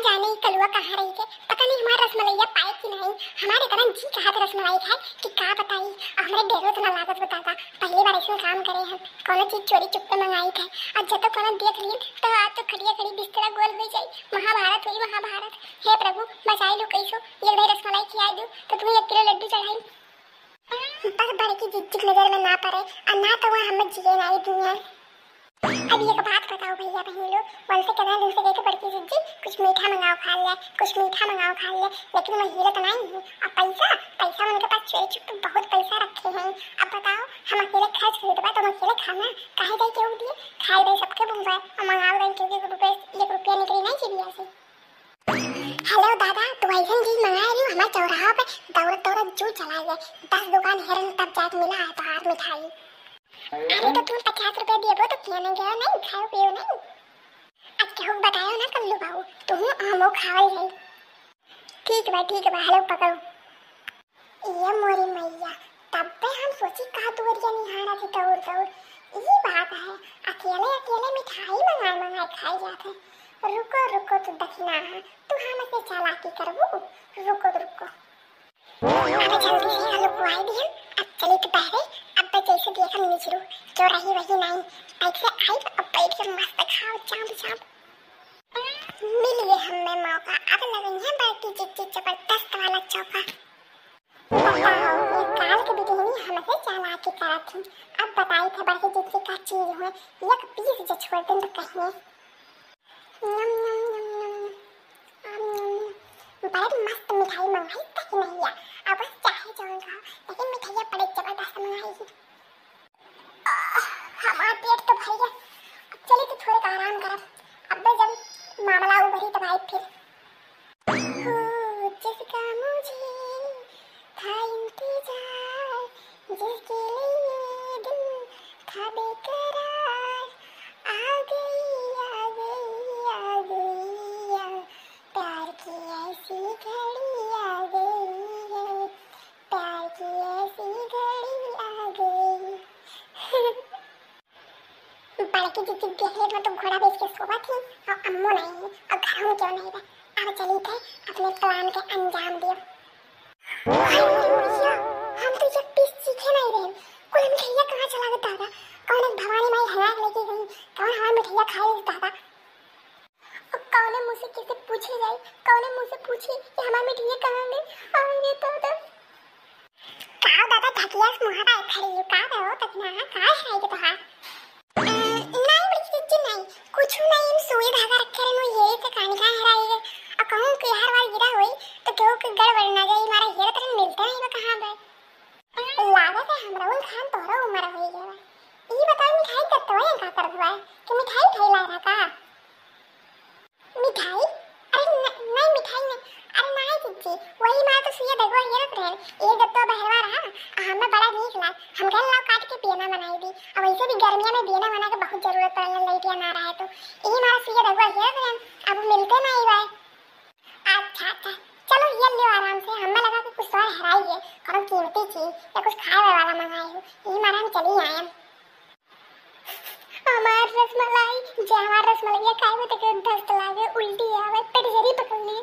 जाने कलुआ कहाँ रही थे, पता नहीं हमारा रसमलैया पाए कि नहीं। हमारे तरह जी कहा था रसमलाई खाए कि का बताई। हमारे डेरो तो ना लागत बताता, पहली बार इसमें काम करे हम, कोनो चीज चोरी चुपके मंगाई थे। और जब तो कोनो देख लिए तो आज तो खड़िया खड़ी बिस्तरा गोल हो जाई। महाभारत हुई महाभारत। हे प्रभु बचाई लो कैसो, ये दही रसमलाई खिलाई दो तो तुम्हें 1 किलो लड्डू चढ़ाई। बस बड़े की जिज्जिक नजर में ना पड़े और ना तो वहाँ हमें जिए ना दुनिया। अब ये बात बताओ भैया बहन लोग, मन से कहना दूसरे गए तो बड़की जिज्जी कुछ मीठा मंगाओ खा ले, कुछ मीठा मंगाओ खा ले, लेकिन मैं हीरा तो नहीं हूँ। और पैसा पैसा उनके पास चोरी चुप बहुत पैसा रखे हैं। अब बताओ हम अकेले खर्च खरीदवा तो अकेले खाना काहे जाए क्यों दिए, खाए दे सबके बुलवाए और मंगाओ दे क्योंकि 1 रुपया निकली नहीं चिड़िया से। हेलो दादा, तू ऐसा चीज मंगाए रही हमारे चौराहा पे दौड़त दौड़त जू चला गए। 10 दुकान हेरन तब जाके मिला है बाहर मिठाई। अरे तो तुम 50 रुपए दिए वो तो क्यों नहीं गया, नहीं खाओ पियो नहीं। अब क्या बताओ ना कल्लू बाबू, तुम हमो खाओ जाए। ठीक है हेलो पकड़ो। ये मोरी मैया, तब पे हम सोची कहा दूरिया निहारा थी दौड़। ये बात है, अकेले मिठाई मंगाए खाई जाते। रुको तू दखना है, तू हमसे चालाकी करबो। रुको अब जल्दी से हलो बुआई दी हम। अब चली तो पहले अब जैसे देखा निचरू जो रही वही नहीं, पैक से आई और पैक से मस्त खाओ चाप। मिल गया हमें मौका, अब लगेंगे है बड़की चिच्ची जबरदस्त वाला चौका। बताओ ये काल के बिगनी हमसे चालाकी करा थी। अब बताई थे बड़की चिच्ची का चीज हुए, एक पीस जो छोड़ दिन तो कहीं बड़ी मस्त मिठाई मंगाई तक नहीं है। अब बस चाहे जाऊँ खाओ, लेकिन मिठाइयाँ बड़ी जबरदस्त मंगाई। हमारा पेट तो भर गया, अब चलिए तो थोड़े का आराम करब। अब जब मामला उभरी तब आई फिर। जिसका मुझे था इंतजार, जिसके लिए दिल था बेकरार, आ गई प्यार की ऐसी घड़ी आ गई है, प्यार की ऐसी घड़ी आ गई। बड़की जिज्जी देखने में तो घोड़ा बेच के सोवा थी और अम्मू नहीं है और घर में क्यों नहीं है। अब चली थे अपने प्लान के अंजाम दियो। हम तो ये पीस सीखे नहीं रहे, कोई मिठाइया कहाँ चला गया दादा, कौन भवानी माई हनाक लेके गई, कौन हमारा मिठाइया खाई दादा। और कौन मुँह से किसे पूछे जाए, कौन मुँह से पूछे कि हमारा मिठाइया कहाँ गई। अरे दादा काओ दादा ढकिया से मुहारा खड़ी हो का रहो तक ना का है के तो हां नहीं बड़ी चिच्ची नहीं कुछ नहीं, हम सुई धागा रखे रहनु ये तो कहानी का हराई है। और कहूं कि हर बार गिरा होई तो क्यों कि गड़बड़ ना जाए, हमारा हीरा तो मिलता नहीं बा कहां बे। लागत है हमरा उन खान तोरा उम्र होई गया। ई बताओ मिठाई करतो है का कर हुआ कि मिठाई खैला रहा का मिठाई। अरे नहीं मिठाई नहीं, अरे नहीं चिच्ची वही मां तो सुई धागा ये रख रहे ये गत्तो बहरवा रहा हमें बड़ा नीक लगा। हम कल लाओ काट के पियना बनाई दी, अब वैसे भी गर्मियों में बिना बना के बहुत जरूरत पड़ने लगी ना रहा है तो यही हमारा सुई धागा ये रख रहे अब मिलते नहीं भाई। अच्छा चलो ये लियो आराम से, हमें लगा कि कुछ और हराई है कौन कीमती चीज या कुछ खाए वाला मंगाए हो, यही मारा हम चली आए। हमार रसमलाई जे हमार रसमलैया खाए में तो दस्त लागे उल्टी आवे पेट जरी पकड़नी।